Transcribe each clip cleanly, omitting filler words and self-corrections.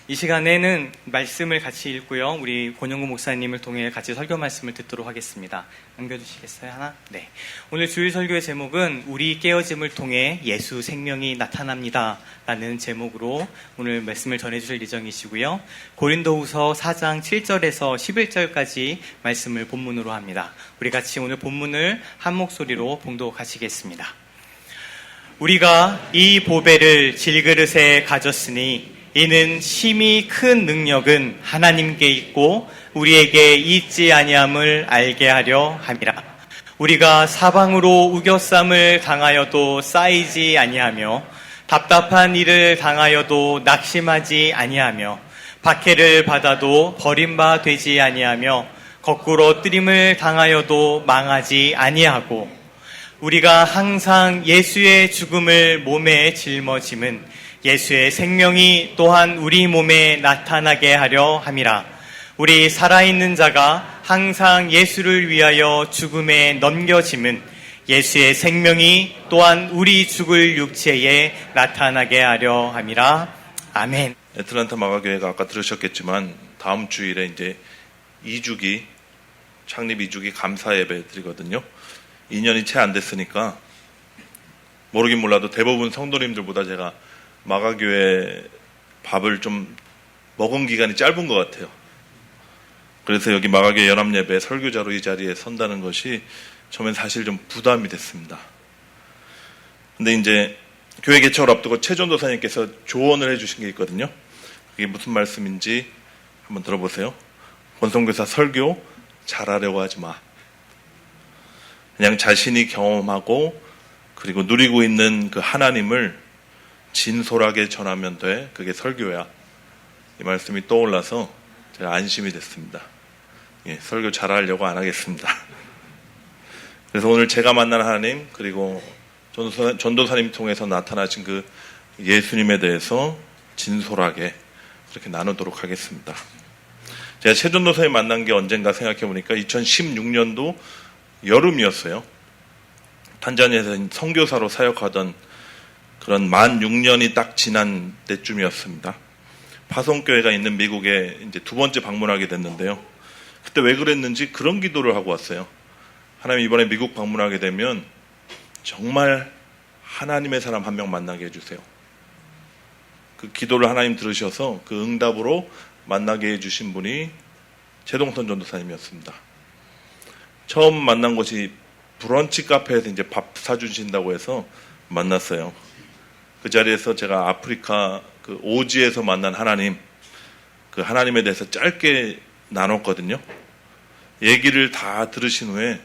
이 시간에는 말씀을 같이 읽고요. 우리 권영구 목사님을 통해 같이 설교 말씀을 듣도록 하겠습니다. 넘겨주시겠어요? 하나? 네. 오늘 주일 설교의 제목은 우리 깨어짐을 통해 예수 생명이 나타납니다 라는 제목으로 오늘 말씀을 전해주실 예정이시고요. 고린도후서 4장 7절에서 11절까지 말씀을 본문으로 합니다. 우리 같이 오늘 본문을 한 목소리로 봉독하시겠습니다. 우리가 이 보배를 질그릇에 가졌으니 이는 심히 큰 능력은 하나님께 있고 우리에게 있지 아니함을 알게 하려 함이라. 우리가 사방으로 우겨쌈을 당하여도 쌓이지 아니하며 답답한 일을 당하여도 낙심하지 아니하며 박해를 받아도 버림바 되지 아니하며 거꾸로 뜨림을 당하여도 망하지 아니하고 우리가 항상 예수의 죽음을 몸에 짊어짐은 예수의 생명이 또한 우리 몸에 나타나게 하려 함이라. 우리 살아있는 자가 항상 예수를 위하여 죽음에 넘겨짐은 예수의 생명이 또한 우리 죽을 육체에 나타나게 하려 함이라. 아멘. 애틀란타 마가교회가 아까 들으셨겠지만 다음 주일에 이제 2주기 창립 2주기 감사 예배 드리거든요. 2년이 채 안 됐으니까 모르긴 몰라도 대부분 성도님들보다 제가 마가교회 밥을 좀 먹은 기간이 짧은 것 같아요. 그래서 여기 마가교회 연합예배 설교자로 이 자리에 선다는 것이 처음엔 사실 좀 부담이 됐습니다. 근데 이제 교회 개척을 앞두고 최전도사님께서 조언을 해주신 게 있거든요. 그게 무슨 말씀인지 한번 들어보세요. 권성교사 설교 잘하려고 하지 마. 그냥 자신이 경험하고 그리고 누리고 있는 그 하나님을 진솔하게 전하면 돼. 그게 설교야. 이 말씀이 떠올라서 제가 안심이 됐습니다. 설교 잘하려고 안 하겠습니다. 그래서 오늘 제가 만난 하나님 그리고 전도사님 통해서 나타나신 그 예수님에 대해서 진솔하게 그렇게 나누도록 하겠습니다. 제가 최전도사님 만난 게 언젠가 생각해 보니까 2016년도 여름이었어요. 탄자니아에서 선교사로 사역하던 그런 만 6년이 딱 지난 때쯤이었습니다. 파송교회가 있는 미국에 이제 두 번째 방문하게 됐는데요. 그때 왜 그랬는지 그런 기도를 하고 왔어요. 하나님 이번에 미국 방문하게 되면 정말 하나님의 사람 한 명 만나게 해주세요. 그 기도를 하나님 들으셔서 그 응답으로 만나게 해주신 분이 최동선 전도사님이었습니다. 처음 만난 곳이 브런치 카페에서 이제 밥 사주신다고 해서 만났어요. 그 자리에서 제가 아프리카 그 오지에서 만난 하나님, 그 하나님에 대해서 짧게 나눴거든요. 얘기를 다 들으신 후에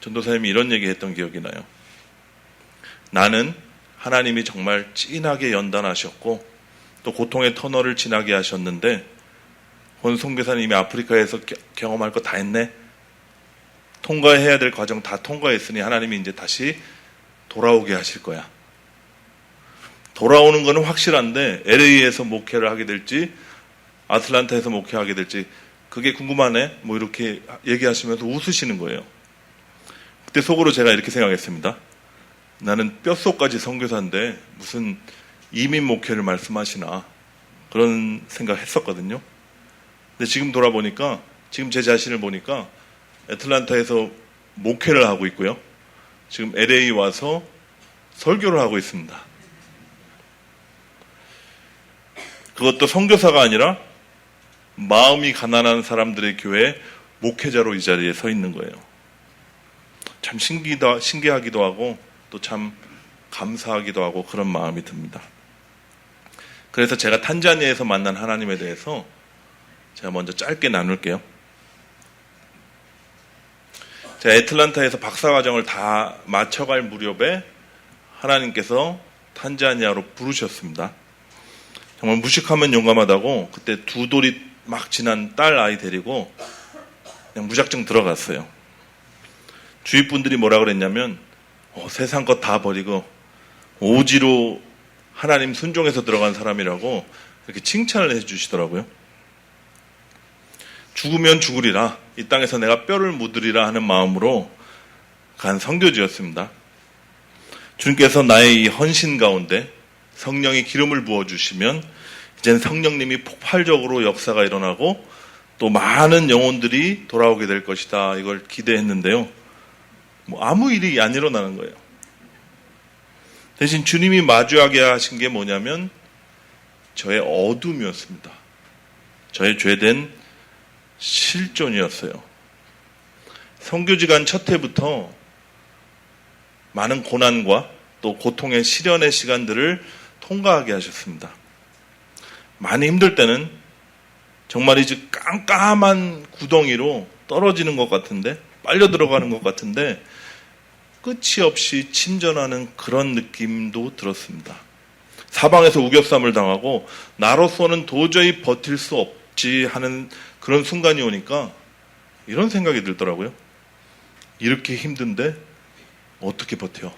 전도사님이 이런 얘기 했던 기억이 나요. 나는 하나님이 정말 진하게 연단하셨고 또 고통의 터널을 지나게 하셨는데 권송교사님이 아프리카에서 경험할 거 다 했네. 통과해야 될 과정 다 통과했으니 하나님이 이제 다시 돌아오게 하실 거야. 돌아오는 거는 확실한데 LA에서 목회를 하게 될지 아틀란타에서 목회하게 될지 그게 궁금하네. 뭐 이렇게 얘기하시면서 웃으시는 거예요. 그때 속으로 제가 이렇게 생각했습니다. 나는 뼛속까지 선교사인데 무슨 이민 목회를 말씀하시나 그런 생각했었거든요. 근데 지금 돌아보니까 지금 제 자신을 보니까 애틀란타에서 목회를 하고 있고요. 지금 LA 와서 설교를 하고 있습니다. 그것도 선교사가 아니라 마음이 가난한 사람들의 교회 목회자로 이 자리에 서 있는 거예요. 참 신기하기도 하고 또 참 감사하기도 하고 그런 마음이 듭니다. 그래서 제가 탄자니아에서 만난 하나님에 대해서 제가 먼저 짧게 나눌게요. 제가 애틀란타에서 박사과정을 다 마쳐갈 무렵에 하나님께서 탄자니아로 부르셨습니다. 정말 무식하면 용감하다고 그때 두 돌이 막 지난 딸 아이 데리고 그냥 무작정 들어갔어요. 주위 분들이 뭐라 그랬냐면 세상 것 다 버리고 오지로 하나님 순종해서 들어간 사람이라고 이렇게 칭찬을 해주시더라고요. 죽으면 죽으리라, 이 땅에서 내가 뼈를 묻으리라 하는 마음으로 간 선교지였습니다. 주님께서 나의 이 헌신 가운데 성령이 기름을 부어주시면 이젠 성령님이 폭발적으로 역사가 일어나고 또 많은 영혼들이 돌아오게 될 것이다. 이걸 기대했는데요. 뭐 아무 일이 안 일어나는 거예요. 대신 주님이 마주하게 하신 게 뭐냐면 저의 어둠이었습니다. 저의 죄된 실존이었어요. 선교지간 첫 해부터 많은 고난과 또 고통의 시련의 시간들을 통과하게 하셨습니다. 많이 힘들 때는 정말 이제 깜깜한 구덩이로 떨어지는 것 같은데, 빨려 들어가는 것 같은데 끝이 없이 침전하는 그런 느낌도 들었습니다. 사방에서 우겨쌈을 당하고 나로서는 도저히 버틸 수 없지 하는 그런 순간이 오니까 이런 생각이 들더라고요. 이렇게 힘든데 어떻게 버텨?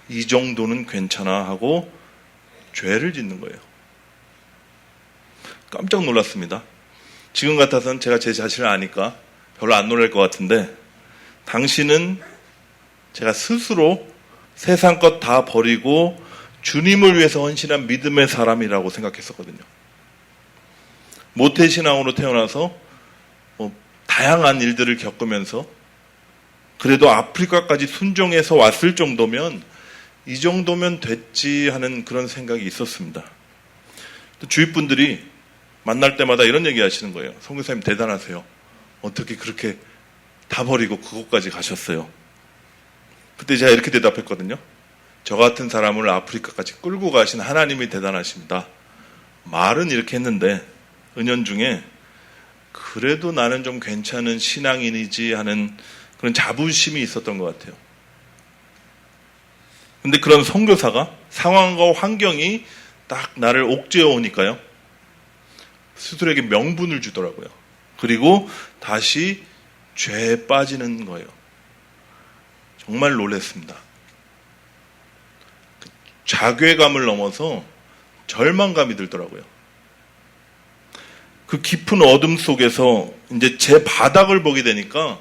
이 정도는 괜찮아 하고 죄를 짓는 거예요. 깜짝 놀랐습니다. 지금 같아서는 제가 제 자신을 아니까 별로 안 놀랄 것 같은데, 당시는 제가 스스로 세상 것 다 버리고 주님을 위해서 헌신한 믿음의 사람이라고 생각했었거든요. 모태신앙으로 태어나서 다양한 일들을 겪으면서 그래도 아프리카까지 순종해서 왔을 정도면 이 정도면 됐지 하는 그런 생각이 있었습니다. 또 주위 분들이 만날 때마다 이런 얘기 하시는 거예요. 선교사님 대단하세요. 어떻게 그렇게 다 버리고 그곳까지 가셨어요? 그때 제가 이렇게 대답했거든요. 저 같은 사람을 아프리카까지 끌고 가신 하나님이 대단하십니다. 말은 이렇게 했는데 은연중에 그래도 나는 좀 괜찮은 신앙인이지 하는 그런 자부심이 있었던 것 같아요. 근데 그런 선교사가 상황과 환경이 딱 나를 옥죄어 오니까요, 스스로에게 명분을 주더라고요. 그리고 다시 죄에 빠지는 거예요. 정말 놀랐습니다. 자괴감을 넘어서 절망감이 들더라고요. 그 깊은 어둠 속에서 이제 제 바닥을 보게 되니까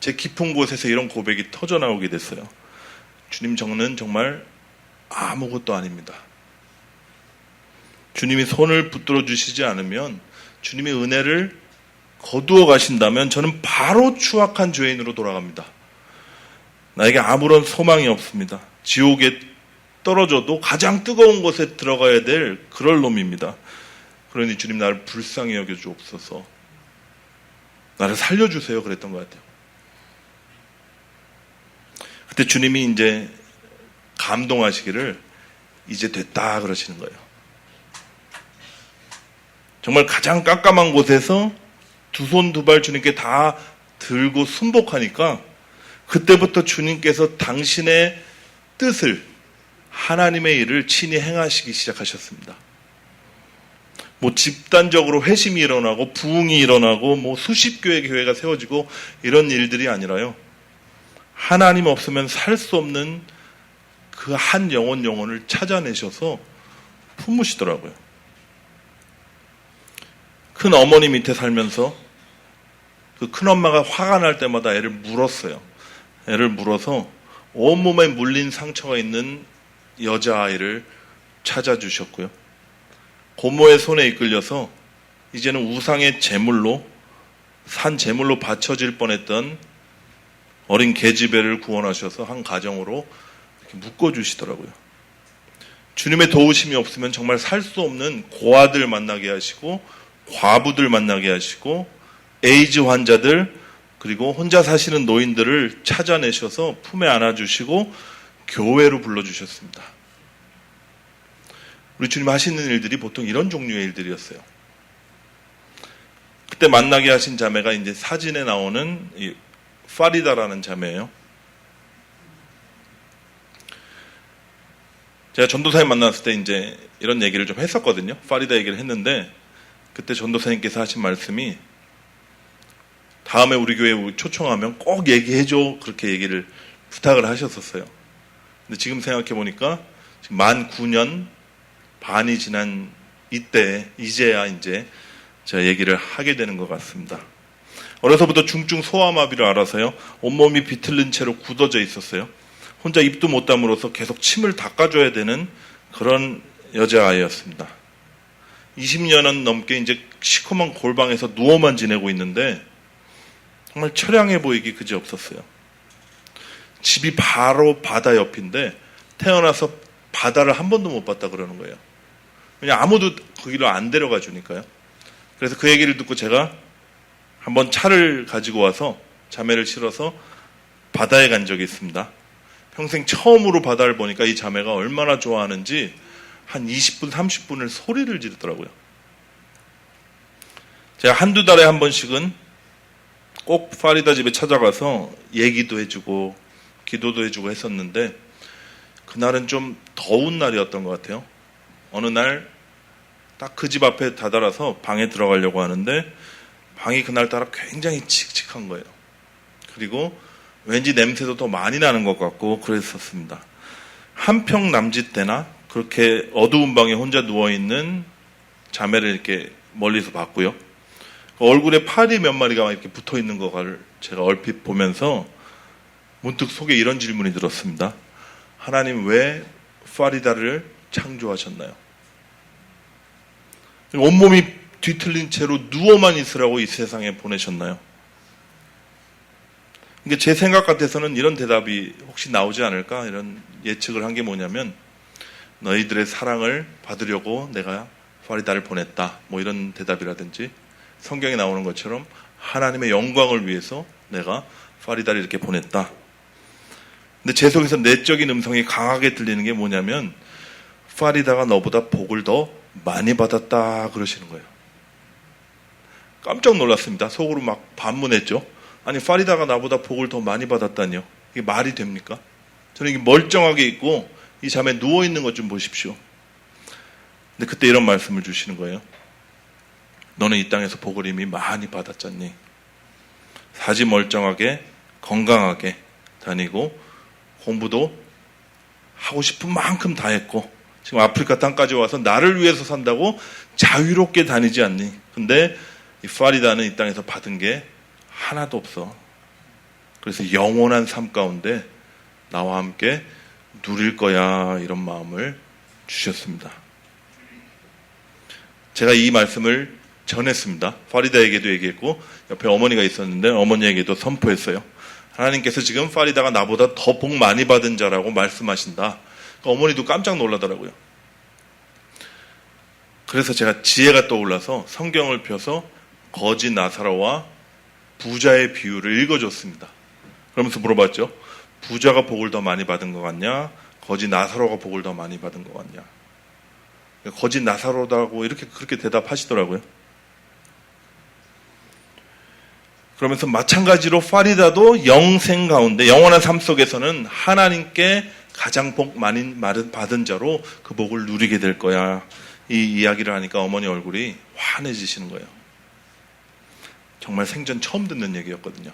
제 깊은 곳에서 이런 고백이 터져나오게 됐어요. 주님, 저는 정말 아무것도 아닙니다. 주님이 손을 붙들어 주시지 않으면, 주님의 은혜를 거두어 가신다면 저는 바로 추악한 죄인으로 돌아갑니다. 나에게 아무런 소망이 없습니다. 지옥에 떨어져도 가장 뜨거운 곳에 들어가야 될 그럴 놈입니다. 그러니 주님, 나를 불쌍히 여겨주옵소서. 나를 살려주세요. 그랬던 것 같아요. 그때 주님이 이제 감동하시기를 이제 됐다 그러시는 거예요. 정말 가장 깜깜한 곳에서 두 손 두 발 주님께 다 들고 순복하니까 그때부터 주님께서 당신의 뜻을, 하나님의 일을 친히 행하시기 시작하셨습니다. 뭐 집단적으로 회심이 일어나고 부흥이 일어나고 뭐 수십 교회 교회가 세워지고 이런 일들이 아니라요, 하나님 없으면 살 수 없는 그 한 영혼을 찾아내셔서 품으시더라고요. 큰 어머니 밑에 살면서 그 큰엄마가 화가 날 때마다 애를 물었어요. 애를 물어서 온몸에 물린 상처가 있는 여자아이를 찾아주셨고요. 고모의 손에 이끌려서 이제는 우상의 제물로, 산 제물로 바쳐질 뻔했던 어린 계집애를 구원하셔서 한 가정으로 이렇게 묶어주시더라고요. 주님의 도우심이 없으면 정말 살 수 없는 고아들 만나게 하시고, 과부들 만나게 하시고, 에이즈 환자들, 그리고 혼자 사시는 노인들을 찾아내셔서 품에 안아주시고 교회로 불러주셨습니다. 우리 주님 하시는 일들이 보통 이런 종류의 일들이었어요. 그때 만나게 하신 자매가 이제 사진에 나오는 이 파리다라는 자매예요. 제가 전도사님 만났을 때 이제 이런 얘기를 좀 했었거든요. 파리다 얘기를 했는데, 그때 전도사님께서 하신 말씀이, 다음에 우리 교회 초청하면 꼭 얘기해줘, 그렇게 얘기를 부탁을 하셨었어요. 근데 지금 생각해 보니까 지금 만 9년 반이 지난 이때 이제야 이제 제가 얘기를 하게 되는 것 같습니다. 어려서부터 중증 소아마비를 알아서요, 온몸이 비틀린 채로 굳어져 있었어요. 혼자 입도 못 다물어서 계속 침을 닦아줘야 되는 그런 여자아이였습니다. 20년은 넘게 이제 시커먼 골방에서 누워만 지내고 있는데 정말 처량해 보이기 그지 없었어요. 집이 바로 바다 옆인데 태어나서 바다를 한 번도 못 봤다 그러는 거예요. 그냥 아무도 거기로 안 데려가 주니까요. 그래서 그 얘기를 듣고 제가 한번 차를 가지고 와서 자매를 실어서 바다에 간 적이 있습니다. 평생 처음으로 바다를 보니까 이 자매가 얼마나 좋아하는지 한 20분, 30분을 소리를 지르더라고요. 제가 한두 달에 한 번씩은 꼭 파리다 집에 찾아가서 얘기도 해주고 기도도 해주고 했었는데 그날은 좀 더운 날이었던 것 같아요. 어느 날 딱 그 집 앞에 다다라서 방에 들어가려고 하는데 방이 그날따라 굉장히 칙칙한 거예요. 그리고 왠지 냄새도 더 많이 나는 것 같고 그랬었습니다. 한평 남짓대나 그렇게 어두운 방에 혼자 누워있는 자매를 이렇게 멀리서 봤고요. 얼굴에 파리 몇 마리가 이렇게 붙어 있는 거를 제가 얼핏 보면서 문득 속에 이런 질문이 들었습니다. 하나님 왜 파리다를 창조하셨나요? 온몸이 뒤틀린 채로 누워만 있으라고 이 세상에 보내셨나요? 이게 제 생각 같아서는 이런 대답이 혹시 나오지 않을까 이런 예측을 한 게 뭐냐면 너희들의 사랑을 받으려고 내가 파리다를 보냈다 뭐 이런 대답이라든지 성경에 나오는 것처럼 하나님의 영광을 위해서 내가 파리다를 이렇게 보냈다. 근데 제 속에서 내적인 음성이 강하게 들리는 게 뭐냐면 파리다가 너보다 복을 더 많이 받았다 그러시는 거예요. 깜짝 놀랐습니다. 속으로 막 반문했죠. 아니 파리다가 나보다 복을 더 많이 받았다니요. 이게 말이 됩니까? 저는 이게 멀쩡하게 있고 이 잠에 누워있는 것 좀 보십시오. 근데 그때 이런 말씀을 주시는 거예요. 너는 이 땅에서 복을 이미 많이 받았잖니. 사지 멀쩡하게 건강하게 다니고 공부도 하고 싶은 만큼 다 했고 지금 아프리카 땅까지 와서 나를 위해서 산다고 자유롭게 다니지 않니. 근데 이 파리다는 이 땅에서 받은 게 하나도 없어. 그래서 영원한 삶 가운데 나와 함께 누릴 거야 이런 마음을 주셨습니다. 제가 이 말씀을 전했습니다. 파리다에게도 얘기했고 옆에 어머니가 있었는데 어머니에게도 선포했어요. 하나님께서 지금 파리다가 나보다 더 복 많이 받은 자라고 말씀하신다. 그러니까 어머니도 깜짝 놀라더라고요. 그래서 제가 지혜가 떠올라서 성경을 펴서 거지 나사로와 부자의 비유를 읽어줬습니다. 그러면서 물어봤죠. 부자가 복을 더 많이 받은 것 같냐? 거지 나사로가 복을 더 많이 받은 것 같냐? 거지 나사로다고 이렇게 그렇게 대답하시더라고요. 그러면서 마찬가지로 파리다도 영생 가운데 영원한 삶 속에서는 하나님께 가장 복 많이 받은 자로 그 복을 누리게 될 거야. 이 이야기를 하니까 어머니 얼굴이 환해지시는 거예요. 정말 생전 처음 듣는 얘기였거든요.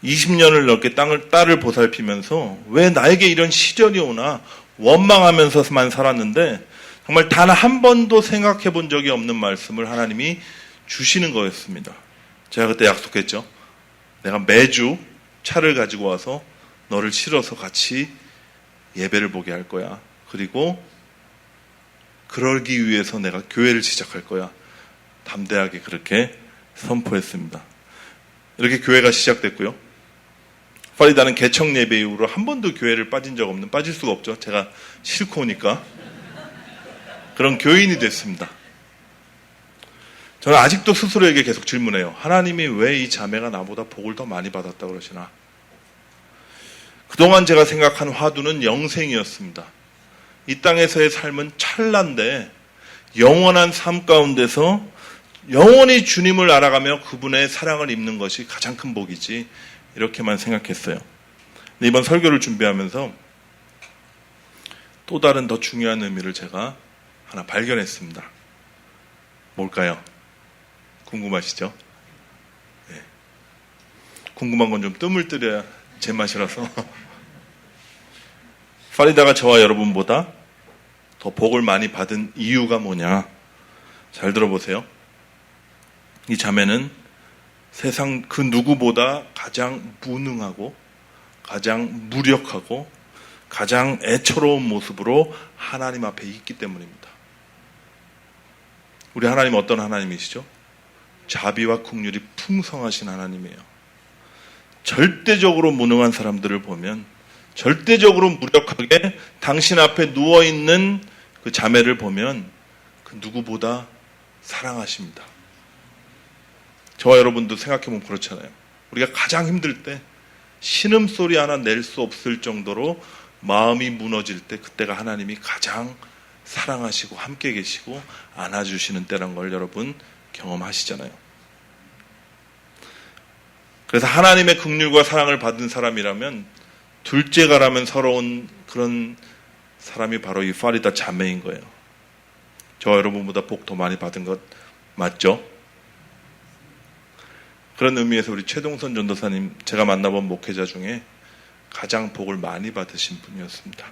20년을 넘게 딸을 보살피면서 왜 나에게 이런 시련이 오나 원망하면서만 살았는데 정말 단 한 번도 생각해 본 적이 없는 말씀을 하나님이 주시는 거였습니다. 제가 그때 약속했죠. 내가 매주 차를 가지고 와서 너를 실어서 같이 예배를 보게 할 거야. 그리고 그러기 위해서 내가 교회를 시작할 거야. 담대하게 그렇게 선포했습니다. 이렇게 교회가 시작됐고요. 파리다는 개척 예배 이후로 한 번도 교회를 빠질 수가 없죠. 제가 싫고 오니까. 그런 교인이 됐습니다. 저는 아직도 스스로에게 계속 질문해요. 하나님이 왜 이 자매가 나보다 복을 더 많이 받았다 그러시나? 그동안 제가 생각한 화두는 영생이었습니다. 이 땅에서의 삶은 찰나인데 영원한 삶 가운데서 영원히 주님을 알아가며 그분의 사랑을 입는 것이 가장 큰 복이지 이렇게만 생각했어요. 근데 이번 설교를 준비하면서 또 다른 더 중요한 의미를 제가 하나 발견했습니다. 뭘까요? 궁금하시죠? 네. 궁금한 건 좀 뜸을 들여야 제 맛이라서 파리다가 저와 여러분보다 더 복을 많이 받은 이유가 뭐냐? 잘 들어보세요. 이 자매는 세상 그 누구보다 가장 무능하고 가장 무력하고 가장 애처로운 모습으로 하나님 앞에 있기 때문입니다. 우리 하나님 어떤 하나님이시죠? 자비와 긍휼이 풍성하신 하나님이에요. 절대적으로 무능한 사람들을 보면, 절대적으로 무력하게 당신 앞에 누워있는 그 자매를 보면 그 누구보다 사랑하십니다. 저와 여러분도 생각해보면 그렇잖아요. 우리가 가장 힘들 때 신음소리 하나 낼 수 없을 정도로 마음이 무너질 때, 그때가 하나님이 가장 사랑하시고 함께 계시고 안아주시는 때란 걸 여러분 경험하시잖아요. 그래서 하나님의 긍휼과 사랑을 받은 사람이라면 둘째가라면 서러운 그런 사람이 바로 이 파리다 자매인 거예요. 저와 여러분보다 복 더 많이 받은 것 맞죠? 그런 의미에서 우리 최동선 전도사님, 제가 만나본 목회자 중에 가장 복을 많이 받으신 분이었습니다.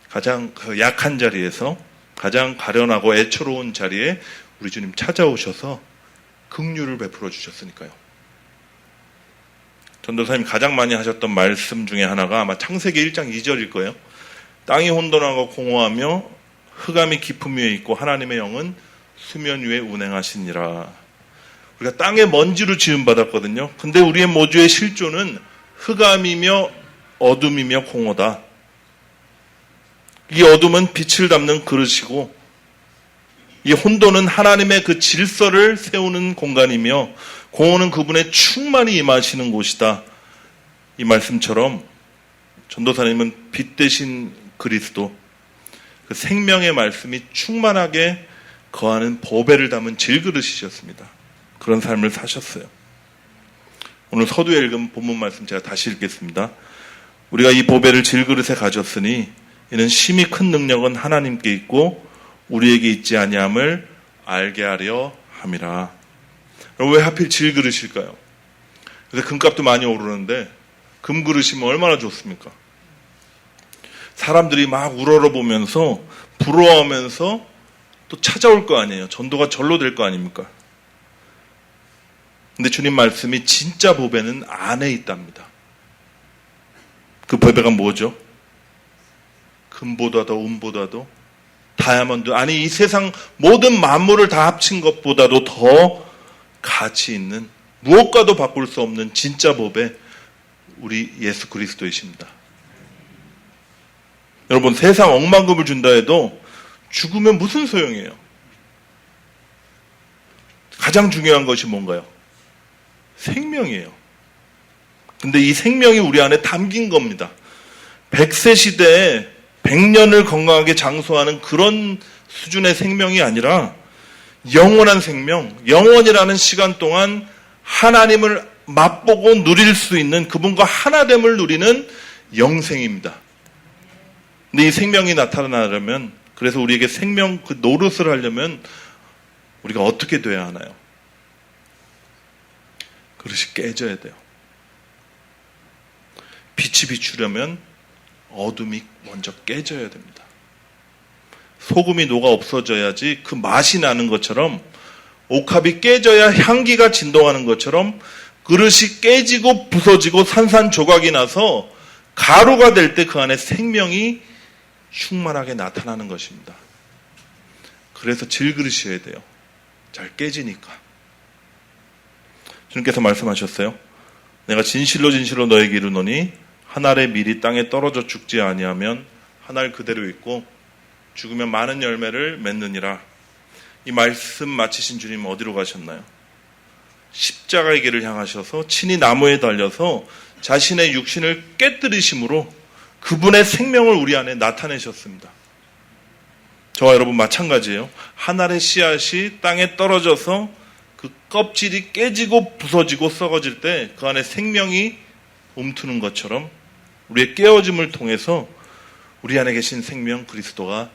가장 그 약한 자리에서, 가장 가련하고 애처로운 자리에 우리 주님 찾아오셔서 긍휼을 베풀어 주셨으니까요. 전도사님 가장 많이 하셨던 말씀 중에 하나가 아마 창세기 1장 2절일 거예요. 땅이 혼돈하고 공허하며 흑암이 깊음 위에 있고 하나님의 영은 수면 위에 운행하시니라. 우리가 땅의 먼지로 지음받았거든요. 근데 우리의 모두의 실존은 흑암이며 어둠이며 공허다. 이 어둠은 빛을 담는 그릇이고, 이 혼돈은 하나님의 그 질서를 세우는 공간이며, 공허는 그분의 충만히 임하시는 곳이다. 이 말씀처럼 전도사님은 빛 대신 그리스도, 그 생명의 말씀이 충만하게 거하는 보배를 담은 질그릇이셨습니다. 그런 삶을 사셨어요. 오늘 서두에 읽은 본문 말씀 제가 다시 읽겠습니다. 우리가 이 보배를 질그릇에 가졌으니 이는 심히 큰 능력은 하나님께 있고 우리에게 있지 아니함을 알게 하려 함이라. 왜 하필 질그릇일까요? 그래서 금값도 많이 오르는데 금그릇이면 얼마나 좋습니까? 사람들이 막 우러러보면서 부러워하면서 또 찾아올 거 아니에요. 전도가 절로 될 거 아닙니까? 근데 주님 말씀이 진짜 보배는 안에 있답니다. 그 보배가 뭐죠? 금보다도 은보다도 다이아몬드, 아니 이 세상 모든 만물을 다 합친 것보다도 더 가치 있는, 무엇과도 바꿀 수 없는 진짜 보배, 우리 예수 그리스도이십니다. 여러분, 세상 억만금을 준다 해도 죽으면 무슨 소용이에요? 가장 중요한 것이 뭔가요? 생명이에요. 근데 이 생명이 우리 안에 담긴 겁니다. 100세 시대에 100년을 건강하게 장수하는 그런 수준의 생명이 아니라 영원한 생명, 영원이라는 시간 동안 하나님을 맛보고 누릴 수 있는, 그분과 하나됨을 누리는 영생입니다. 근데 이 생명이 나타나려면, 그래서 우리에게 생명 그 노릇을 하려면 우리가 어떻게 돼야 하나요? 그릇이 깨져야 돼요. 빛이 비추려면 어둠이 먼저 깨져야 됩니다. 소금이 녹아 없어져야지 그 맛이 나는 것처럼, 옥합이 깨져야 향기가 진동하는 것처럼 그릇이 깨지고 부서지고 산산조각이 나서 가루가 될 때 그 안에 생명이 충만하게 나타나는 것입니다. 그래서 질그릇이어야 돼요. 잘 깨지니까. 주님께서 말씀하셨어요. 내가 진실로 진실로 너에게 이르노니 한 알의 밀이 땅에 떨어져 죽지 아니하면 한 알 그대로 있고 죽으면 많은 열매를 맺느니라. 이 말씀 마치신 주님 어디로 가셨나요? 십자가의 길을 향하셔서 친히 나무에 달려서 자신의 육신을 깨뜨리심으로 그분의 생명을 우리 안에 나타내셨습니다. 저와 여러분 마찬가지예요. 한 알의 씨앗이 땅에 떨어져서 그 껍질이 깨지고 부서지고 썩어질 때 그 안에 생명이 움트는 것처럼 우리의 깨어짐을 통해서 우리 안에 계신 생명 그리스도가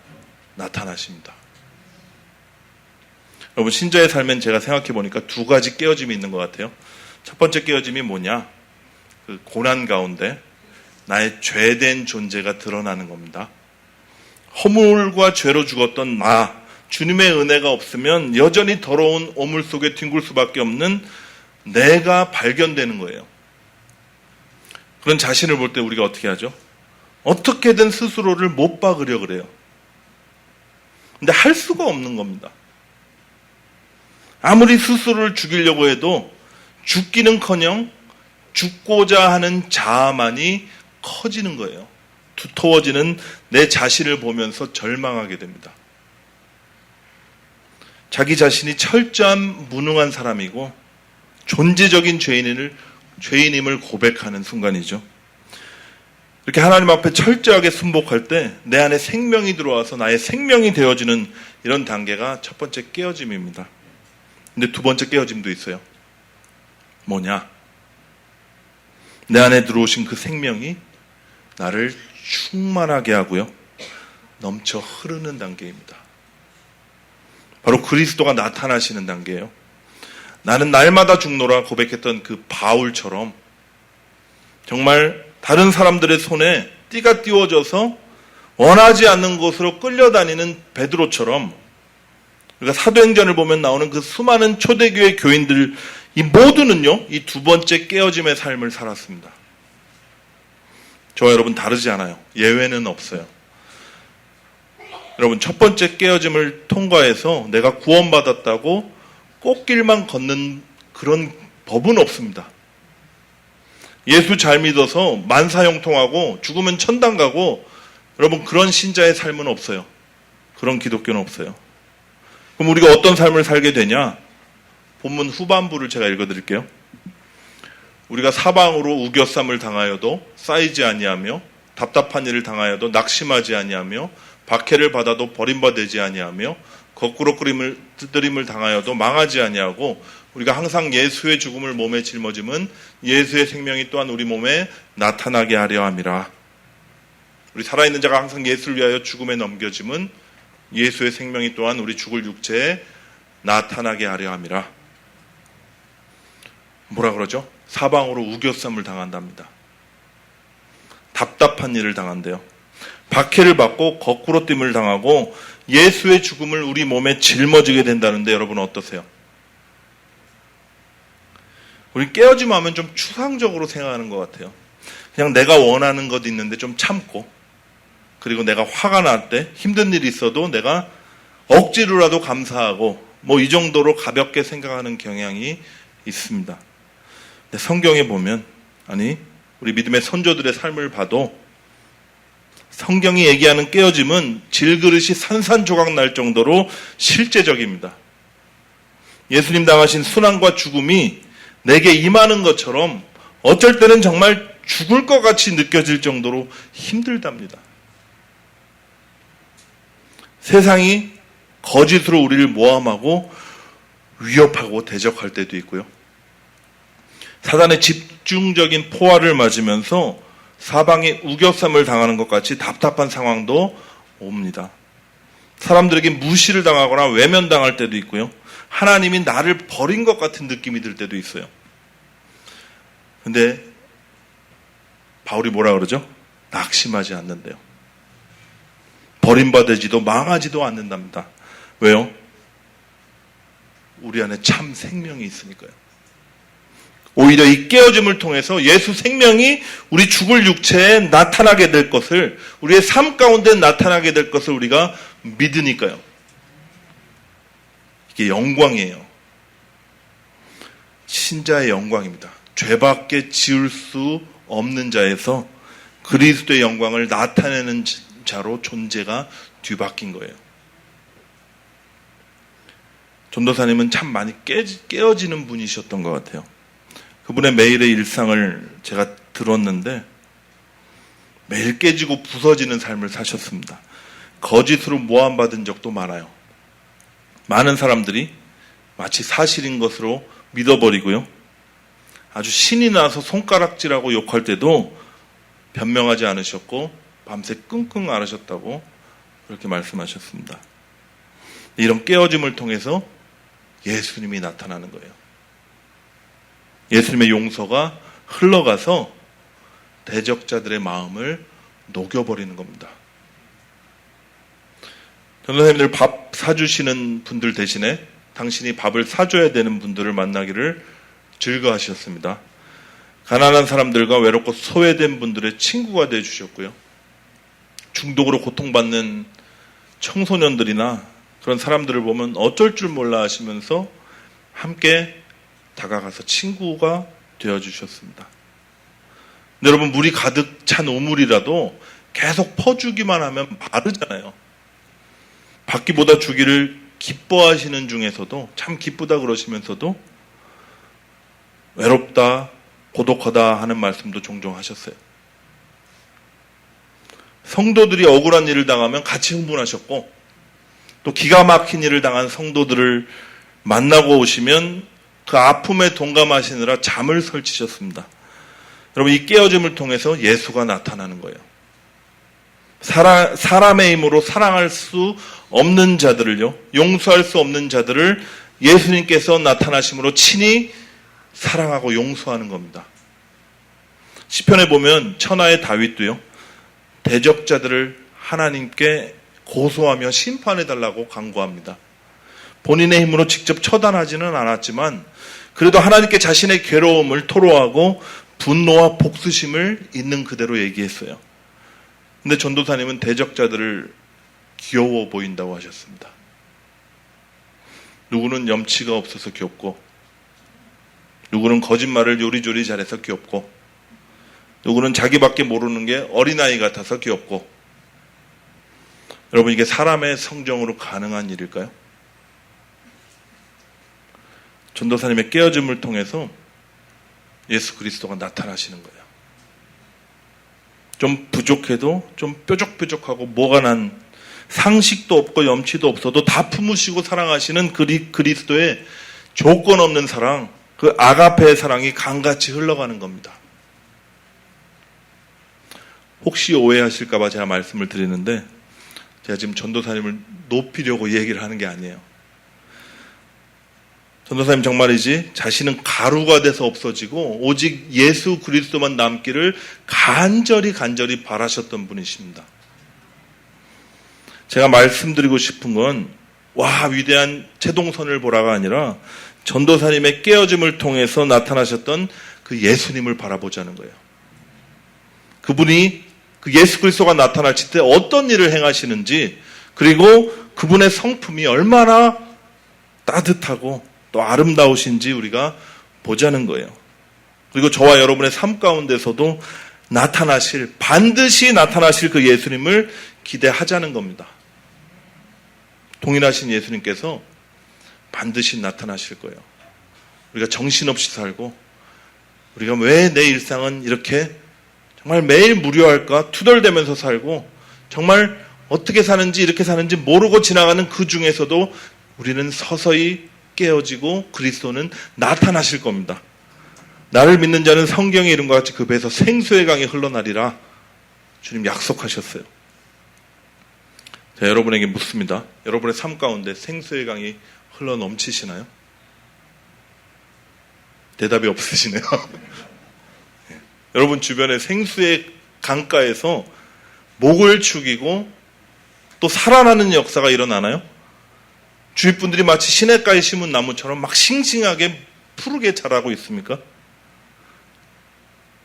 나타나십니다. 여러분, 신자의 삶엔 제가 생각해 보니까 두 가지 깨어짐이 있는 것 같아요. 첫 번째 깨어짐이 뭐냐? 그 고난 가운데 나의 죄된 존재가 드러나는 겁니다. 허물과 죄로 죽었던 나, 주님의 은혜가 없으면 여전히 더러운 오물 속에 뒹굴 수밖에 없는 내가 발견되는 거예요. 그런 자신을 볼 때 우리가 어떻게 하죠? 어떻게든 스스로를 못 박으려 그래요. 근데 할 수가 없는 겁니다. 아무리 스스로를 죽이려고 해도 죽기는커녕 죽고자 하는 자아만이 커지는 거예요. 두터워지는 내 자신을 보면서 절망하게 됩니다. 자기 자신이 철저한 무능한 사람이고 존재적인 죄인임을 고백하는 순간이죠. 이렇게 하나님 앞에 철저하게 순복할 때 내 안에 생명이 들어와서 나의 생명이 되어지는 이런 단계가 첫 번째 깨어짐입니다. 근데 두 번째 깨어짐도 있어요. 뭐냐? 내 안에 들어오신 그 생명이 나를 충만하게 하고요. 넘쳐 흐르는 단계입니다. 바로 그리스도가 나타나시는 단계예요. 나는 날마다 죽노라 고백했던 그 바울처럼 정말 다른 사람들의 손에 띠가 띄워져서 원하지 않는 곳으로 끌려다니는 베드로처럼 우리가 사도행전을 보면 나오는 그 수많은 초대교회 교인들 이 모두는요, 이 두 번째 깨어짐의 삶을 살았습니다. 저와 여러분 다르지 않아요. 예외는 없어요. 여러분 첫 번째 깨어짐을 통과해서 내가 구원받았다고 꽃길만 걷는 그런 법은 없습니다. 예수 잘 믿어서 만사형통하고 죽으면 천당 가고 여러분 그런 신자의 삶은 없어요. 그런 기독교는 없어요. 그럼 우리가 어떤 삶을 살게 되냐? 본문 후반부를 제가 읽어드릴게요. 우리가 사방으로 우겨쌈을 당하여도 쌓이지 아니하며 답답한 일을 당하여도 낙심하지 아니하며 박해를 받아도 버림받지 아니하며 거꾸로 뜨드림을 당하여도 망하지 아니하고 우리가 항상 예수의 죽음을 몸에 짊어짐은 예수의 생명이 또한 우리 몸에 나타나게 하려 함이라. 우리 살아있는 자가 항상 예수를 위하여 죽음에 넘겨짐은 예수의 생명이 또한 우리 죽을 육체에 나타나게 하려 함이라. 뭐라 그러죠? 사방으로 우겨쌈을 당한답니다. 답답한 일을 당한대요. 박해를 받고 거꾸로 뜸을 당하고 예수의 죽음을 우리 몸에 짊어지게 된다는데 여러분 어떠세요? 우리 깨어짐 하면 좀 추상적으로 생각하는 것 같아요. 그냥 내가 원하는 것 있는데 좀 참고, 그리고 내가 화가 날 때 힘든 일이 있어도 내가 억지로라도 감사하고 뭐 이 정도로 가볍게 생각하는 경향이 있습니다. 근데 성경에 보면, 아니 우리 믿음의 선조들의 삶을 봐도 성경이 얘기하는 깨어짐은 질그릇이 산산조각 날 정도로 실제적입니다. 예수님 당하신 순환과 죽음이 내게 임하는 것처럼 어쩔 때는 정말 죽을 것 같이 느껴질 정도로 힘들답니다. 세상이 거짓으로 우리를 모함하고 위협하고 대적할 때도 있고요. 사단의 집중적인 포화를 맞으면서 사방에 우겨쌈을 당하는 것 같이 답답한 상황도 옵니다. 사람들에게 무시를 당하거나 외면당할 때도 있고요. 하나님이 나를 버린 것 같은 느낌이 들 때도 있어요. 근데 바울이 뭐라 그러죠? 낙심하지 않는데요. 버림받지도 망하지도 않는답니다. 왜요? 우리 안에 참 생명이 있으니까요. 오히려 이 깨어짐을 통해서 예수 생명이 우리 죽을 육체에 나타나게 될 것을, 우리의 삶 가운데 나타나게 될 것을 우리가 믿으니까요. 이게 영광이에요. 신자의 영광입니다. 죄밖에 지을 수 없는 자에서 그리스도의 영광을 나타내는 자로 존재가 뒤바뀐 거예요. 전도사님은 참 많이 깨어지는 분이셨던 것 같아요. 그분의 매일의 일상을 제가 들었는데 매일 깨지고 부서지는 삶을 사셨습니다. 거짓으로 모함받은 적도 많아요. 많은 사람들이 마치 사실인 것으로 믿어버리고요. 아주 신이 나서 손가락질하고 욕할 때도 변명하지 않으셨고 밤새 끙끙 앓으셨다고 그렇게 말씀하셨습니다. 이런 깨어짐을 통해서 예수님이 나타나는 거예요. 예수님의 용서가 흘러가서 대적자들의 마음을 녹여버리는 겁니다. 전도사님들 밥 사주시는 분들 대신에 당신이 밥을 사줘야 되는 분들을 만나기를 즐거워하셨습니다. 가난한 사람들과 외롭고 소외된 분들의 친구가 되어주셨고요. 중독으로 고통받는 청소년들이나 그런 사람들을 보면 어쩔 줄 몰라 하시면서 함께 다가가서 친구가 되어주셨습니다. 여러분, 물이 가득 찬 우물이라도 계속 퍼주기만 하면 마르잖아요. 받기보다 주기를 기뻐하시는 중에서도, 참 기쁘다 그러시면서도 외롭다, 고독하다 하는 말씀도 종종 하셨어요. 성도들이 억울한 일을 당하면 같이 흥분하셨고, 또 기가 막힌 일을 당한 성도들을 만나고 오시면 그 아픔에 동감하시느라 잠을 설치셨습니다. 여러분, 이 깨어짐을 통해서 예수가 나타나는 거예요. 사람의 힘으로 사랑할 수 없는 자들을요, 용서할 수 없는 자들을 예수님께서 나타나심으로 친히 사랑하고 용서하는 겁니다. 시편에 보면 천하의 다윗도요, 대적자들을 하나님께 고소하며 심판해달라고 간구합니다. 본인의 힘으로 직접 처단하지는 않았지만 그래도 하나님께 자신의 괴로움을 토로하고 분노와 복수심을 있는 그대로 얘기했어요. 근데 전도사님은 대적자들을 귀여워 보인다고 하셨습니다. 누구는 염치가 없어서 귀엽고, 누구는 거짓말을 요리조리 잘해서 귀엽고, 누구는 자기밖에 모르는 게 어린아이 같아서 귀엽고. 여러분, 이게 사람의 성정으로 가능한 일일까요? 전도사님의 깨어짐을 통해서 예수 그리스도가 나타나시는 거예요. 좀 부족해도 좀 뾰족뾰족하고 뭐가 난, 상식도 없고 염치도 없어도 다 품으시고 사랑하시는 그리스도의 조건 없는 사랑, 그 아가페의 사랑이 강같이 흘러가는 겁니다. 혹시 오해하실까봐 제가 말씀을 드리는데, 제가 지금 전도사님을 높이려고 얘기를 하는 게 아니에요. 전도사님 정말이지 자신은 가루가 돼서 없어지고 오직 예수 그리스도만 남기를 간절히 바라셨던 분이십니다. 제가 말씀드리고 싶은 건, 와, 위대한 최동선을 보라가 아니라 전도사님의 깨어짐을 통해서 나타나셨던 그 예수님을 바라보자는 거예요. 그분이, 그 예수 그리스도가 나타나실 때 어떤 일을 행하시는지, 그리고 그분의 성품이 얼마나 따뜻하고 또 아름다우신지 우리가 보자는 거예요. 그리고 저와 여러분의 삶 가운데서도 반드시 나타나실 그 예수님을 기대하자는 겁니다. 동일하신 예수님께서 반드시 나타나실 거예요. 우리가 정신없이 살고, 우리가 왜 내 일상은 이렇게 정말 매일 무료할까 투덜대면서 살고, 정말 어떻게 사는지 이렇게 사는지 모르고 지나가는 그 중에서도 우리는 서서히 깨어지고 그리스도는 나타나실 겁니다. 나를 믿는 자는 성경의 이름과 같이 그 배에서 생수의 강이 흘러나리라 주님 약속하셨어요. 자, 여러분에게 묻습니다. 여러분의 삶 가운데 생수의 강이 흘러 넘치시나요? 대답이 없으시네요. 여러분 주변에 생수의 강가에서 목을 축이고 또 살아나는 역사가 일어나나요? 주위 분들이 마치 시냇가에 심은 나무처럼 막 싱싱하게 푸르게 자라고 있습니까?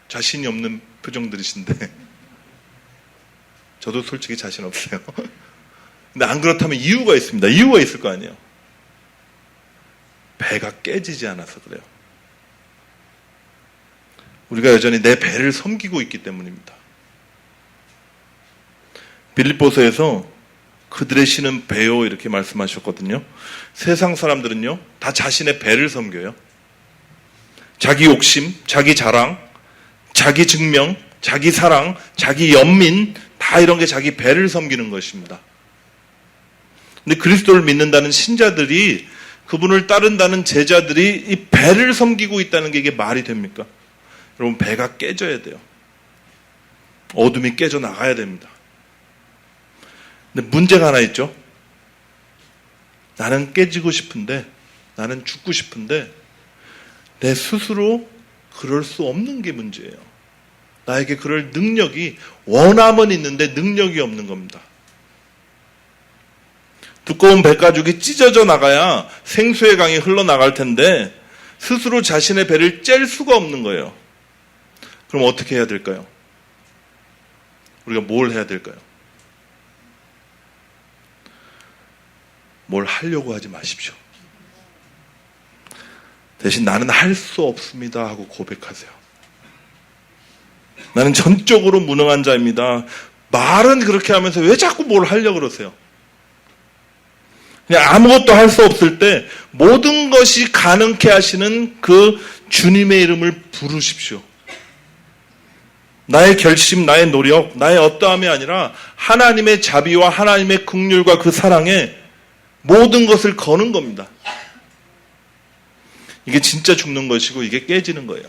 자신이 없는 표정들이신데 저도 솔직히 자신 없어요. 근데 안 그렇다면 이유가 있습니다. 이유가 있을 거 아니에요. 배가 깨지지 않아서 그래요. 우리가 여전히 내 배를 섬기고 있기 때문입니다. 빌립보서에서 그들의 신은 배요 이렇게 말씀하셨거든요. 세상 사람들은요, 다 자신의 배를 섬겨요. 자기 욕심, 자기 자랑, 자기 증명, 자기 사랑, 자기 연민, 다 이런 게 자기 배를 섬기는 것입니다. 근데 그리스도를 믿는다는 신자들이, 그분을 따른다는 제자들이 이 배를 섬기고 있다는 게 이게 말이 됩니까? 여러분, 배가 깨져야 돼요. 어둠이 깨져 나가야 됩니다. 근데 문제가 하나 있죠. 나는 깨지고 싶은데, 나는 죽고 싶은데 내 스스로 그럴 수 없는 게 문제예요. 나에게 그럴 능력이, 원함은 있는데 능력이 없는 겁니다. 두꺼운 배가죽이 찢어져 나가야 생수의 강이 흘러나갈 텐데 스스로 자신의 배를 뗄 수가 없는 거예요. 그럼 어떻게 해야 될까요? 우리가 뭘 해야 될까요? 뭘 하려고 하지 마십시오. 대신 나는 할 수 없습니다 하고 고백하세요. 나는 전적으로 무능한 자입니다. 말은 그렇게 하면서 왜 자꾸 뭘 하려고 그러세요? 그냥 아무것도 할 수 없을 때 모든 것이 가능케 하시는 그 주님의 이름을 부르십시오. 나의 결심, 나의 노력, 나의 어떠함이 아니라 하나님의 자비와 하나님의 긍휼과 그 사랑에 모든 것을 거는 겁니다. 이게 진짜 죽는 것이고 이게 깨지는 거예요.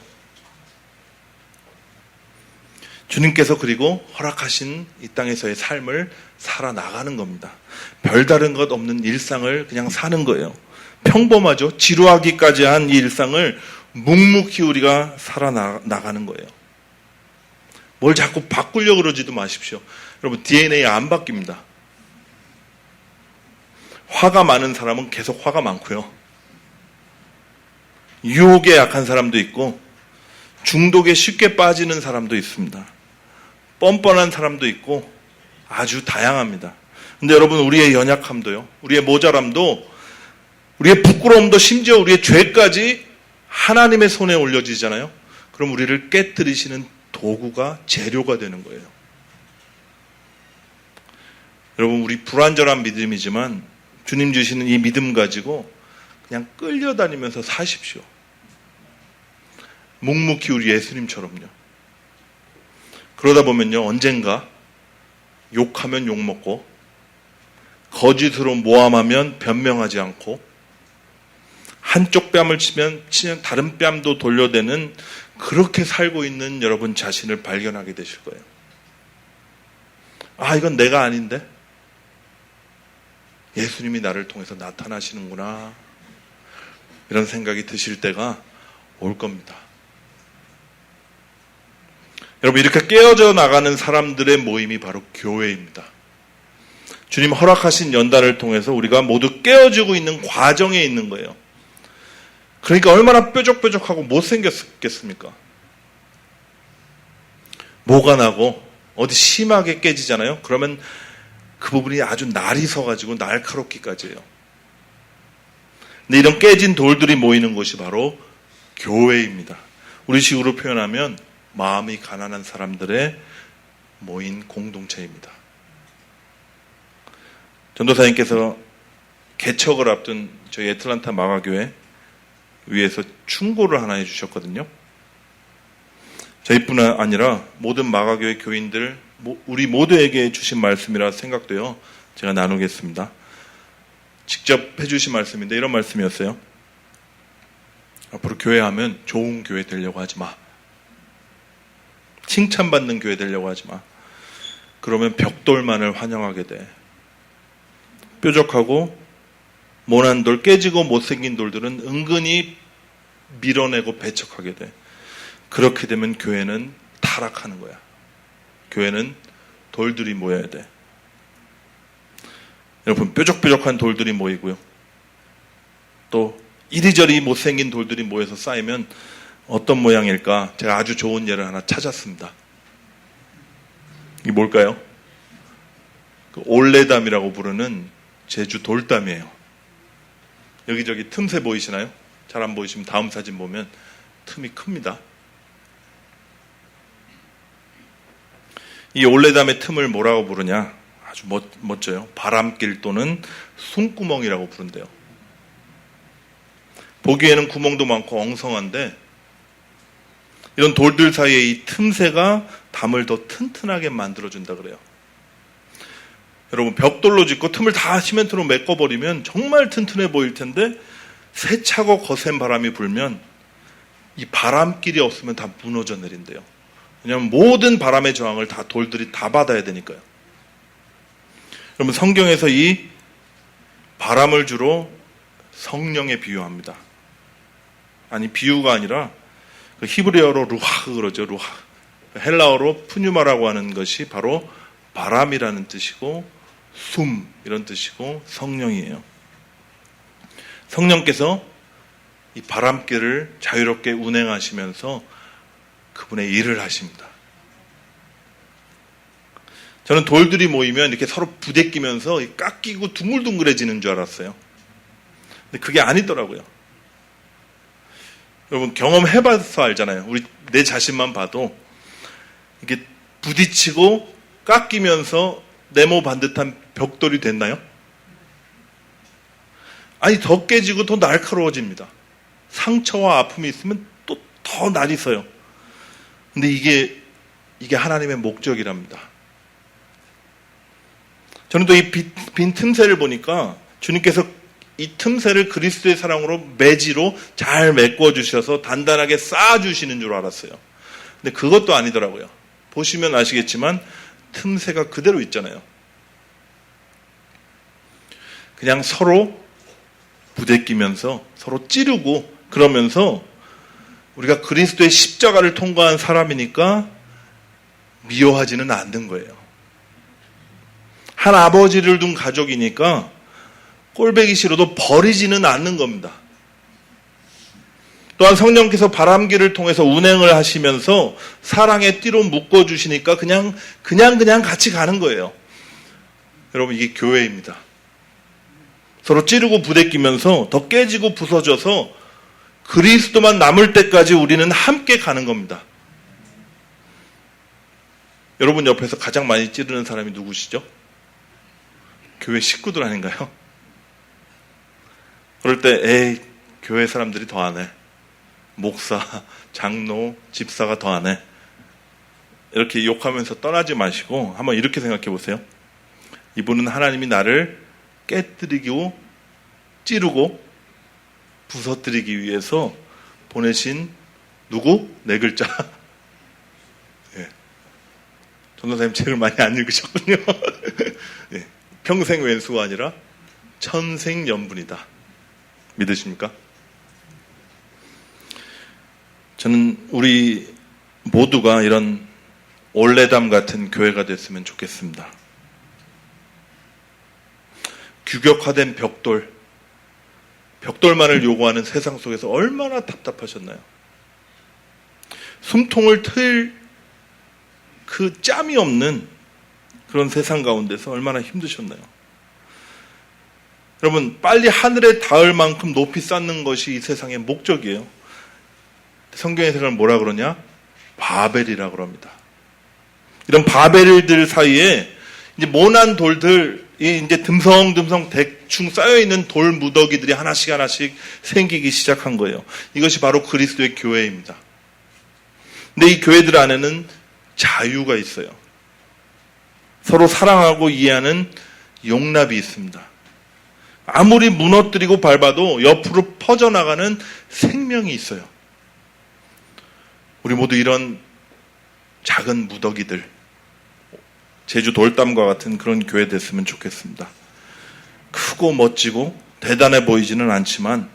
주님께서 그리고 허락하신 이 땅에서의 삶을 살아나가는 겁니다. 별다른 것 없는 일상을 그냥 사는 거예요. 평범하죠. 지루하기까지 한 이 일상을 묵묵히 우리가 살아나가는 거예요. 뭘 자꾸 바꾸려고 그러지도 마십시오. 여러분, DNA 안 바뀝니다. 화가 많은 사람은 계속 화가 많고요. 유혹에 약한 사람도 있고 중독에 쉽게 빠지는 사람도 있습니다. 뻔뻔한 사람도 있고 아주 다양합니다. 근데 여러분, 우리의 연약함도요, 우리의 모자람도, 우리의 부끄러움도, 심지어 우리의 죄까지 하나님의 손에 올려지잖아요. 그럼 우리를 깨뜨리시는 도구가, 재료가 되는 거예요. 여러분, 우리 불완전한 믿음이지만 주님 주시는 이 믿음 가지고 그냥 끌려다니면서 사십시오. 묵묵히 우리 예수님처럼요. 그러다 보면요, 언젠가 욕하면 욕먹고, 거짓으로 모함하면 변명하지 않고, 한쪽 뺨을 치면 다른 뺨도 돌려대는, 그렇게 살고 있는 여러분 자신을 발견하게 되실 거예요. 아, 이건 내가 아닌데? 예수님이 나를 통해서 나타나시는구나. 이런 생각이 드실 때가 올 겁니다. 여러분, 이렇게 깨어져 나가는 사람들의 모임이 바로 교회입니다. 주님 허락하신 연단을 통해서 우리가 모두 깨어지고 있는 과정에 있는 거예요. 그러니까 얼마나 뾰족뾰족하고 못생겼겠습니까? 뭐가 나고 어디 심하게 깨지잖아요. 그러면 그 부분이 아주 날이 서가지고 날카롭기까지 해요. 근데 이런 깨진 돌들이 모이는 곳이 바로 교회입니다. 우리 식으로 표현하면 마음이 가난한 사람들의 모인 공동체입니다. 전도사님께서 개척을 앞둔 저희 애틀란타 마가교회 위에서 충고를 하나 해주셨거든요. 저희뿐 아니라 모든 마가교회 교인들, 우리 모두에게 주신 말씀이라 생각돼요. 제가 나누겠습니다. 직접 해주신 말씀인데 이런 말씀이었어요. 앞으로 교회하면 좋은 교회 되려고 하지 마. 칭찬받는 교회 되려고 하지 마. 그러면 벽돌만을 환영하게 돼. 뾰족하고 모난 돌, 깨지고 못생긴 돌들은 은근히 밀어내고 배척하게 돼. 그렇게 되면 교회는 타락하는 거야. 교회는 돌들이 모여야 돼. 여러분, 뾰족뾰족한 돌들이 모이고요. 또 이리저리 못생긴 돌들이 모여서 쌓이면 어떤 모양일까? 제가 아주 좋은 예를 하나 찾았습니다. 이게 뭘까요? 그 올레담이라고 부르는 제주 돌담이에요. 여기저기 틈새 보이시나요? 잘 안 보이시면 다음 사진 보면 틈이 큽니다. 이 올레담의 틈을 뭐라고 부르냐? 아주 멋져요. 바람길 또는 숨구멍이라고 부른대요. 보기에는 구멍도 많고 엉성한데 이런 돌들 사이에 이 틈새가 담을 더 튼튼하게 만들어준다 그래요. 여러분, 벽돌로 짓고 틈을 다 시멘트로 메꿔버리면 정말 튼튼해 보일 텐데 세차고 거센 바람이 불면 이 바람길이 없으면 다 무너져 내린대요. 왜냐하면 모든 바람의 저항을 다 돌들이 다 받아야 되니까요. 여러분, 성경에서 이 바람을 주로 성령에 비유합니다. 아니, 비유가 아니라 그 히브리어로 루하흐 그러죠. 루하흐. 헬라어로 푸뉴마라고 하는 것이 바로 바람이라는 뜻이고 숨 이런 뜻이고 성령이에요. 성령께서 이 바람길을 자유롭게 운행하시면서 그분의 일을 하십니다. 저는 돌들이 모이면 이렇게 서로 부대끼면서 깎이고 둥글둥글해지는 줄 알았어요. 근데 그게 아니더라고요. 여러분 경험해봐서 알잖아요. 내 자신만 봐도 이게 부딪히고 깎이면서 네모 반듯한 벽돌이 됐나요? 아니 더 깨지고 더 날카로워집니다. 상처와 아픔이 있으면 또 더 날이서요. 근데 이게 하나님의 목적이랍니다. 저는 또 이 빈 틈새를 보니까 주님께서 이 틈새를 그리스도의 사랑으로 매지로 잘 메꿔주셔서 단단하게 쌓아주시는 줄 알았어요. 근데 그것도 아니더라고요. 보시면 아시겠지만 틈새가 그대로 있잖아요. 그냥 서로 부대끼면서 서로 찌르고 그러면서 우리가 그리스도의 십자가를 통과한 사람이니까 미워하지는 않는 거예요. 한 아버지를 둔 가족이니까 꼴배기 싫어도 버리지는 않는 겁니다. 또한 성령께서 바람기를 통해서 운행을 하시면서 사랑의 띠로 묶어주시니까 그냥 같이 가는 거예요. 여러분 이게 교회입니다. 서로 찌르고 부대끼면서 더 깨지고 부서져서 그리스도만 남을 때까지 우리는 함께 가는 겁니다. 여러분 옆에서 가장 많이 찌르는 사람이 누구시죠? 교회 식구들 아닌가요? 그럴 때 에이 교회 사람들이 더 안 해. 목사, 장로, 집사가 더 안 해. 이렇게 욕하면서 떠나지 마시고 한번 이렇게 생각해 보세요. 이분은 하나님이 나를 깨뜨리고 찌르고 부서뜨리기 위해서 보내신 누구? 네 글자. 예. 전도사님 책을 많이 안 읽으셨군요. 예. 평생 왼수가 아니라 천생연분이다. 믿으십니까? 저는 우리 모두가 이런 올레담 같은 교회가 됐으면 좋겠습니다. 규격화된 벽돌만을 요구하는 세상 속에서 얼마나 답답하셨나요? 숨통을 트일 그 짬이 없는 그런 세상 가운데서 얼마나 힘드셨나요? 여러분 빨리 하늘에 닿을 만큼 높이 쌓는 것이 이 세상의 목적이에요. 성경에서는 뭐라 그러냐? 바벨이라고 그럽니다. 이런 바벨들 사이에 이제 모난 돌들이 이제 듬성듬성 대충 쌓여있는 돌 무더기들이 하나씩 생기기 시작한 거예요. 이것이 바로 그리스도의 교회입니다. 근데 이 교회들 안에는 자유가 있어요. 서로 사랑하고 이해하는 용납이 있습니다. 아무리 무너뜨리고 밟아도 옆으로 퍼져나가는 생명이 있어요. 우리 모두 이런 작은 무더기들, 제주 돌담과 같은 그런 교회 됐으면 좋겠습니다. 크고 멋지고 대단해 보이지는 않지만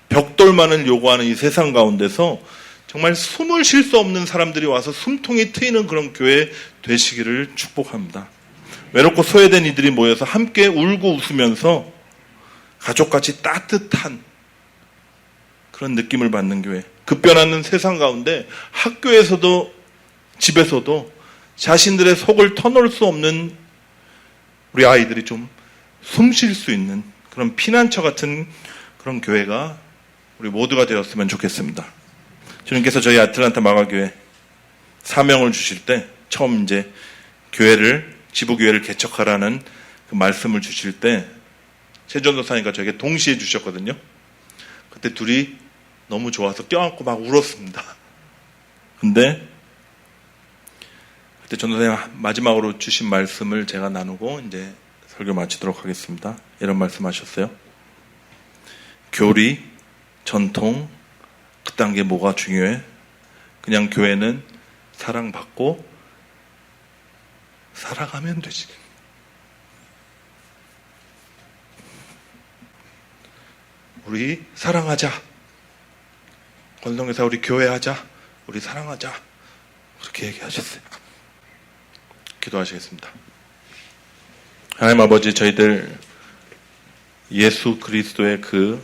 벽돌만을 요구하는 이 세상 가운데서 정말 숨을 쉴 수 없는 사람들이 와서 숨통이 트이는 그런 교회 되시기를 축복합니다. 외롭고 소외된 이들이 모여서 함께 울고 웃으면서 가족같이 따뜻한 그런 느낌을 받는 교회. 급변하는 세상 가운데 학교에서도 집에서도 자신들의 속을 터놓을 수 없는 우리 아이들이 좀 숨 쉴 수 있는 그런 피난처 같은 그런 교회가 우리 모두가 되었으면 좋겠습니다. 주님께서 저희 아틀란타 마가교회 사명을 주실 때 처음 이제 지부교회를 개척하라는 그 말씀을 주실 때 최전도사님과 저에게 동시에 주셨거든요. 그때 둘이 너무 좋아서 껴안고 막 울었습니다. 근데 그때 전도사님 마지막으로 주신 말씀을 제가 나누고 이제 설교 마치도록 하겠습니다. 이런 말씀하셨어요. 교리, 전통, 그딴 게 뭐가 중요해? 그냥 교회는 사랑받고 살아가면 되지. 우리 사랑하자. 권성교사 우리 교회하자. 우리 사랑하자. 그렇게 얘기하셨어요. 기도하시겠습니다. 하나님 아버지, 저희들 예수 그리스도의 그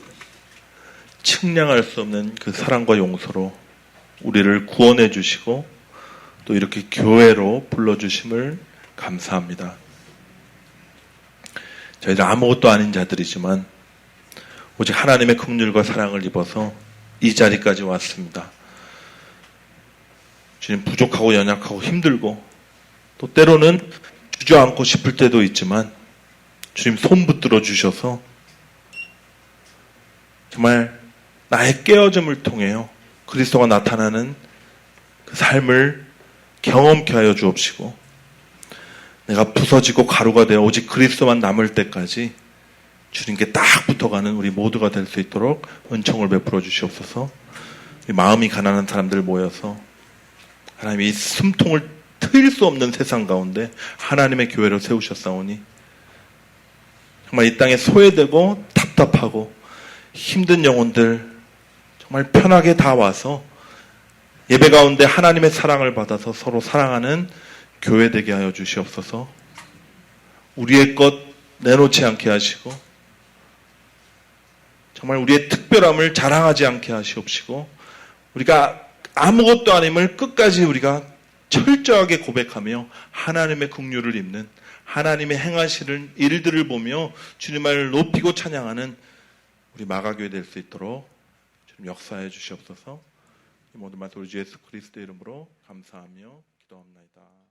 측량할 수 없는 그 사랑과 용서로 우리를 구원해 주시고 또 이렇게 교회로 불러주심을 감사합니다. 저희들 아무것도 아닌 자들이지만 오직 하나님의 긍휼과 사랑을 입어서 이 자리까지 왔습니다. 주님, 부족하고 연약하고 힘들고 또 때로는 주저앉고 싶을 때도 있지만 주님 손 붙들어 주셔서 정말 나의 깨어짐을 통해요 그리스도가 나타나는 그 삶을 경험케 하여 주옵시고 내가 부서지고 가루가 되어 오직 그리스도만 남을 때까지 주님께 딱 붙어가는 우리 모두가 될 수 있도록 은총을 베풀어 주시옵소서. 마음이 가난한 사람들 모여서 하나님이 이 숨통을 트일 수 없는 세상 가운데 하나님의 교회를 세우셨사오니 정말 이 땅에 소외되고 답답하고 힘든 영혼들 정말 편하게 다 와서 예배 가운데 하나님의 사랑을 받아서 서로 사랑하는 교회 되게 하여 주시옵소서. 우리의 것 내놓지 않게 하시고 정말 우리의 특별함을 자랑하지 않게 하시옵시고 우리가 아무것도 아님을 끝까지 우리가 철저하게 고백하며 하나님의 긍휼을 입는 하나님의 행하시는 일들을 보며 주님을 높이고 찬양하는 우리 마가교회 될 수 있도록 주님 역사해 주시옵소서. 이 모든 말씀 우리 주 예수 그리스도의 이름으로 감사하며 기도합니다.